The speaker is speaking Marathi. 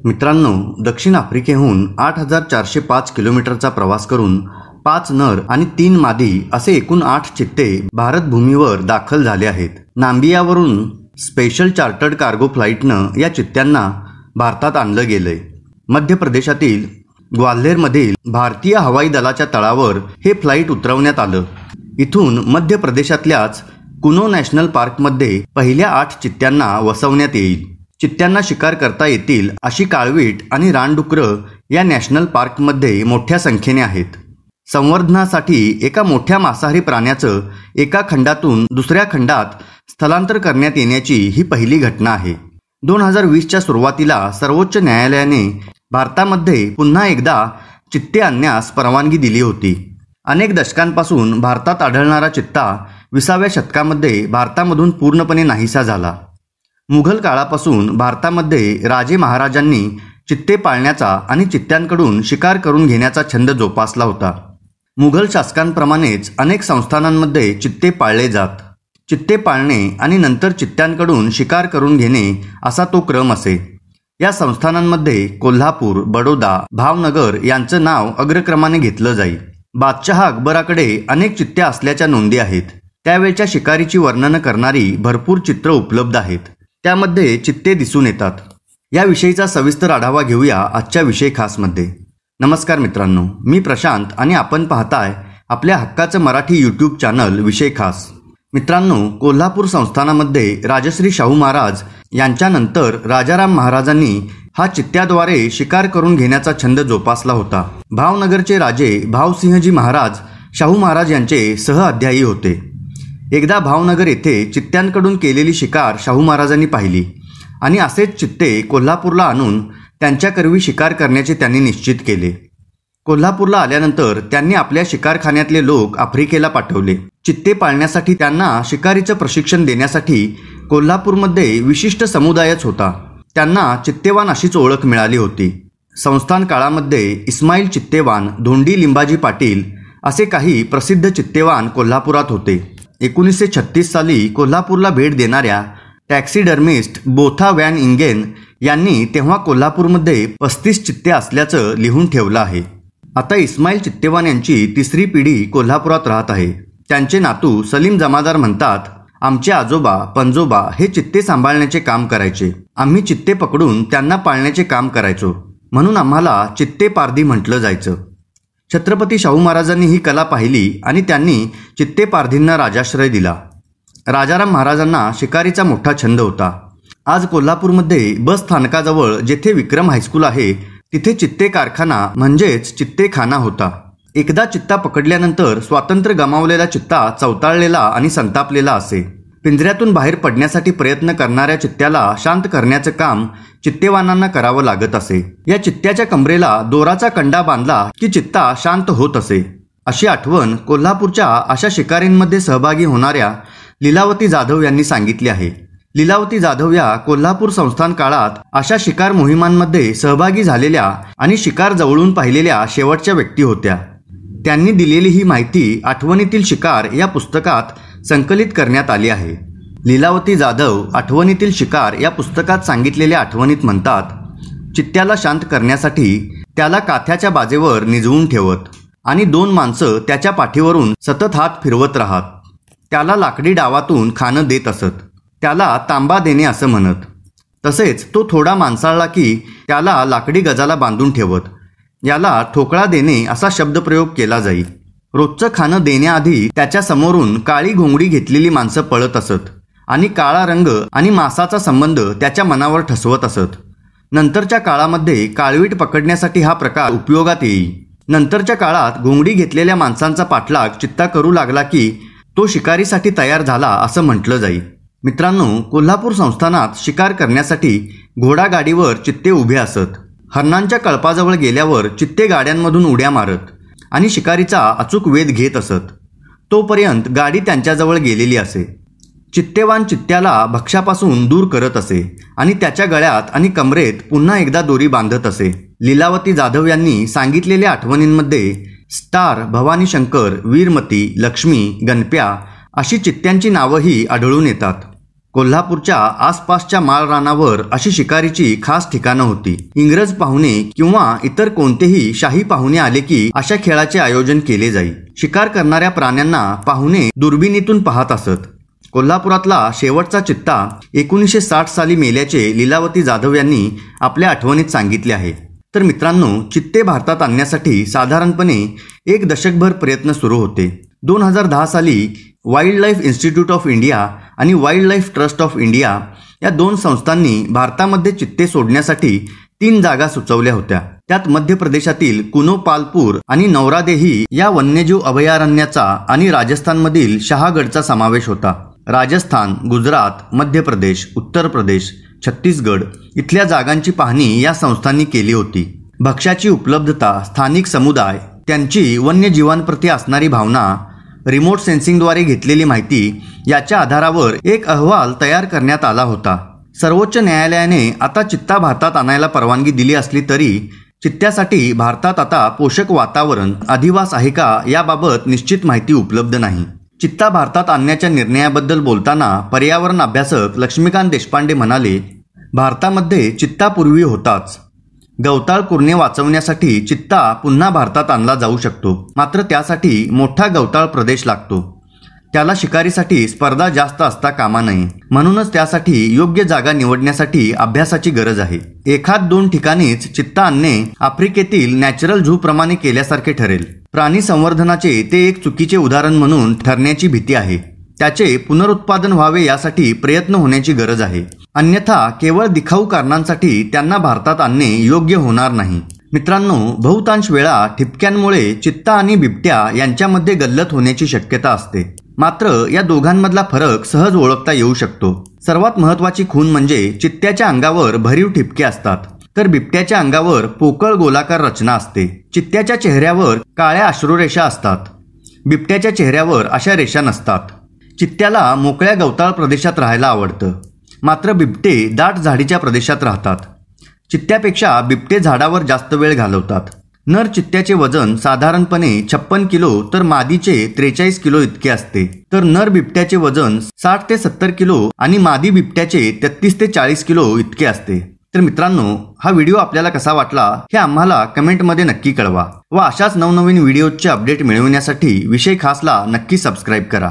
मित्रांनो, दक्षिण आफ्रिकेहून 8405 किलोमीटरचा प्रवास करून 5 नर आणि 3 मादी असे एकूण 8 चित्ते भारत भूमीवर दाखल झाले आहेत। नाम्बियावरून स्पेशल चार्टर्ड कार्गो फ्लाईटनं या चित्त्यांना भारतात आणलं गेलंय। मध्य प्रदेशातील ग्वाल्हेरमधील भारतीय हवाई दलाच्या तळावर हे फ्लाईट उतरवण्यात आलं। इथून मध्य प्रदेशातल्याच कुनो नॅशनल पार्कमध्ये पहिल्या 8 चित्त्यांना वसवण्यात येईल। चित्त्यांना शिकार करता येतील अशी काळवीट आणि रानडुकरं या नॅशनल पार्कमध्ये मोठ्या संख्येने आहेत। संवर्धनासाठी एका मोठ्या मांसाहारी प्राण्याचं एका खंडातून दुसऱ्या खंडात स्थलांतर करण्यात येण्याची ही पहिली घटना आहे। 2020च्या सुरुवातीला सर्वोच्च न्यायालयाने भारतामध्ये पुन्हा एकदा चित्ते आणण्यास परवानगी दिली होती। अनेक दशकांपासून भारतात आढळणारा चित्ता 20व्या शतकामध्ये भारतामधून पूर्णपणे नाहीसा झाला। मुघल काळापासून भारतामध्ये राजे महाराजांनी चित्ते पाळण्याचा आणि चित्त्यांकडून शिकार करून घेण्याचा छंद जोपासला होता। मुघल शासकांप्रमाणेच अनेक संस्थानांमध्ये चित्ते पाळले जात। चित्ते पाळणे आणि नंतर चित्त्यांकडून शिकार करून घेणे असा तो क्रम असे। या संस्थानांमध्ये कोल्हापूर, बडोदा, भावनगर यांचं नाव अग्रक्रमाने घेतलं जाई। बादशहा अकबराकडे अनेक चित्त्या असल्याच्या नोंदी आहेत। त्यावेळच्या शिकारीची वर्णनं करणारी भरपूर चित्र उपलब्ध आहेत। त्यामध्ये चित्ते दिसून येतात। याविषयीचा सविस्तर आढावा घेऊया आजच्या विषय खासमध्ये। नमस्कार मित्रांनो, मी प्रशांत आणि आपण पाहताय आपल्या हक्काचं मराठी यूट्यूब चॅनल विषय खास। मित्रांनो, कोल्हापूर संस्थानामध्ये राजश्री शाहू महाराज यांच्यानंतर राजाराम महाराजांनी हा चित्त्याद्वारे शिकार करून घेण्याचा छंद जोपासला होता। भावनगरचे राजे भावसिंहजी महाराज शाहू महाराज यांचे सहअध्यायी होते। एकदा भावनगर येथे चित्त्यांकडून केलेली शिकार शाहू महाराजांनी पाहिली आणि असेच चित्ते कोल्हापूरला आणून त्यांच्याकरवी शिकार करण्याचे त्यांनी निश्चित केले। कोल्हापूरला आल्यानंतर त्यांनी आपल्या शिकारखान्यातले लोक आफ्रिकेला पाठवले। चित्ते पाळण्यासाठी त्यांना शिकारीचं प्रशिक्षण देण्यासाठी कोल्हापूरमध्ये विशिष्ट समुदायच होता। त्यांना चित्तेवान अशीच ओळख मिळाली होती। संस्थान काळामध्ये इस्माईल चित्तेवान, धोंडी लिंबाजी पाटील असे काही प्रसिद्ध चित्तेवान कोल्हापुरात होते। 1936 साली कोल्हापूरला भेट देणाऱ्या टॅक्सीडर्मिस्ट बोथा वॅन इंगेन यांनी तेव्हा कोल्हापूरमध्ये 35 चित्ते असल्याचं लिहून ठेवलं आहे। आता इस्माईल चित्तेवान यांची 3री पिढी कोल्हापुरात राहत आहे। त्यांचे नातू सलीम जमादार म्हणतात, आमचे आजोबा पंजोबा हे चित्ते सांभाळण्याचे काम करायचे। आम्ही चित्ते पकडून त्यांना पाळण्याचे काम करायचो, म्हणून आम्हाला चित्ते पारधी म्हटलं जायचं। छत्रपती शाहू महाराजांनी ही कला पाहिली आणि त्यांनी चित्ते पारधींना राजाश्रय दिला। राजाराम महाराजांना शिकारीचा मोठा छंद होता। आज कोल्हापूरमध्ये बस स्थानकाजवळ जेथे विक्रम हायस्कूल आहे तिथे चित्ते कारखाना म्हणजेच चित्तेखाना होता। एकदा चित्ता पकडल्यानंतर स्वातंत्र्य गमावलेला चित्ता चवताळलेला आणि संतापलेला असे। पिंजऱ्यातून बाहेर पडण्यासाठी प्रयत्न करणाऱ्या चित्त्याला शांत करण्याचं काम चित्तेवानांना करावं लागत असे। या चित्त्याच्या कमरेला दोराचा कंडा बांधला की चित्ता शांत होत असे, अशी आठवण कोल्हापूरच्या अशा शिकारींमध्ये सहभागी होणाऱ्या लीलावती जाधव यांनी सांगितली आहे। लीलावती जाधव या कोल्हापूर संस्थान काळात अशा शिकार मोहिमांमध्ये सहभागी झालेल्या आणि शिकार जवळून पाहिलेल्या शेवटच्या व्यक्ती होत्या। त्यांनी दिलेली ही माहिती आठवणीतील शिकार या पुस्तकात संकलित करण्यात आली आहे। लीलावती जाधव आठवणीतील शिकार या पुस्तकात सांगितलेल्या आठवणीत म्हणतात, चित्त्याला शांत करण्यासाठी त्याला काथ्याच्या बाजेवर निजवून ठेवत आणि 2 माणसं त्याच्या पाठीवरून सतत हात फिरवत राहत। त्याला लाकडी डावातून खाणं देत असत। त्याला तांबा देणे असं म्हणत। तसेच तो थोडा माणसाळला की त्याला लाकडी गजाला बांधून ठेवत। याला ठोकळा देणे असा शब्दप्रयोग केला जाई। रोजचं खाणं देण्याआधी त्याच्या समोरून काळी घोंगडी घेतलेली माणसं पळत असत आणि काळा रंग आणि मांसाचा संबंध त्याच्या मनावर ठसवत असत। नंतरच्या काळामध्ये काळवीट पकडण्यासाठी हा प्रकार उपयोगात येई। नंतरच्या काळात घोंगडी घेतलेल्या माणसांचा पाठलाग चित्ता करू लागला की तो शिकारीसाठी तयार झाला असं म्हटलं जाई। मित्रांनो, कोल्हापूर संस्थानात शिकार करण्यासाठी घोडागाडीवर चित्ते उभे असत। हरणांच्या कळपाजवळ गेल्यावर चित्ते गाड्यांमधून उड्या मारत आणि शिकारीचा अचूक वेध घेत असत। तोपर्यंत गाडी त्यांच्याजवळ गेलेली असे। चित्तेवान चित्त्याला भक्ष्यापासून दूर करत असे आणि त्याच्या गळ्यात आणि कमरेत पुन्हा एकदा दोरी बांधत असे। लीलावती जाधव यांनी सांगितलेल्या आठवणींमध्ये स्टार, भवानी शंकर, वीरमती, लक्ष्मी, गणप्या अशी चित्त्यांची नावंही आढळून येतात। कोल्हापूरच्या आसपासच्या माळरानावर अशी शिकारीची खास ठिकाणं होती. इंग्रज पाहुणे किंवा इतर कोणतेही शाही पाहुणे आले की अशा खेळाचे आयोजन केले जाई. शिकार करणाऱ्या प्राण्यांना पाहुणे दुर्बिणीतून पाहत असत. कोल्हापुरातला शेवटचा चित्ता 1960 साली मेल्याचे लीलावती जाधव यांनी आपल्या आठवणीत सांगितले आहे. तर मित्रांनो, चित्ते भारतात आणण्यासाठी साधारणपणे 1 दशकभर प्रयत्न सुरू होते. 2010 साली wildlife institute of India आणि wildlife trust of India या 2 संस्थांनी भारतामध्ये चित्ते सोडण्यासाठी 3 जागा सुचवल्या होत्या. त्यात मध्य प्रदेशातील कुनोपालपूर आणि नौरादेही या वन्यजीव अभयारण्याचा आणि राजस्थानमधील शहागडचा समावेश होता. राजस्थान, गुजरात, मध्य प्रदेश, उत्तर प्रदेश, छत्तीसगड इथल्या जागांची पाहणी या संस्थांनी केली होती. भक्ष्याची उपलब्धता, स्थानिक समुदाय, त्यांची वन्यजीवांप्रती असणारी भावना, रिमोट सेन्सिंगद्वारे घेतलेली माहिती याच्या आधारावर एक अहवाल तयार करण्यात आला होता. सर्वोच्च न्यायालयाने आता चित्ता भारतात आणायला परवानगी दिली असली तरी चित्त्यासाठी भारतात आता पोषक वातावरण, अधिवास आहे का याबाबत निश्चित माहिती उपलब्ध नाही. चित्ता भारतात आणण्याच्या निर्णयाबद्दल बोलताना पर्यावरण अभ्यासक लक्ष्मीकांत देशपांडे म्हणाले, भारतामध्ये चित्ता पूर्वी होताच. गवताळ कुरणे वाचवण्यासाठी चित्ता पुन्हा भारतात आणला जाऊ शकतो, मात्र त्यासाठी मोठा गवताळ प्रदेश लागतो. त्याला शिकारीसाठी स्पर्धा जास्त असता कामा नये. म्हणूनच त्यासाठी योग्य जागा निवडण्यासाठी अभ्यासाची गरज आहे. 1-2 ठिकाणीच चित्ता आणणे आफ्रिकेतील नॅचरल झू प्रमाणे केल्यासारखे ठरेल. प्राणी संवर्धनाचे ते एक चुकीचे उदाहरण म्हणून ठरण्याची भीती आहे. त्याचे पुनरुत्पादन व्हावे यासाठी प्रयत्न होण्याची गरज आहे. अन्यथा केवळ दिखाऊ कारणांसाठी त्यांना भारतात आणणे योग्य होणार नाही. मित्रांनो, बहुतांश वेळा ठिपक्यांमुळे चित्ता आणि बिबट्या यांच्यामध्ये गल्लत होण्याची शक्यता असते. मात्र या दोघांमधला फरक सहज ओळखता येऊ शकतो. सर्वात महत्त्वाची खूण म्हणजे चित्त्याच्या अंगावर भरीव ठिपके असतात, तर बिबट्याच्या अंगावर पोकळ गोलाकार रचना असते. चित्त्याच्या चेहऱ्यावर काळ्या अश्रुरेषा असतात, बिबट्याच्या चेहऱ्यावर अशा रेषा नसतात. चित्त्याला मोकळ्या गवताळ प्रदेशात राहायला आवडतं, मात्र बिबटे दाट झाडीच्या प्रदेशात राहतात. चित्त्यापेक्षा बिबटे झाडावर जास्त वेळ घालवतात. नर चित्त्याचे वजन साधारणपणे 56 किलो तर मादीचे 43 किलो इतके असते. तर नर बिबट्याचे वजन 60 ते 70 किलो आणि मादी बिबट्याचे 33 ते 40 किलो इतके असते. तर मित्रांनो, हा व्हिडिओ आपल्याला कसा वाटला हे आम्हाला कमेंटमध्ये नक्की कळवा व अशाच नवनवीन व्हिडिओचे अपडेट मिळवण्यासाठी विषय खासला नक्की सबस्क्राईब करा.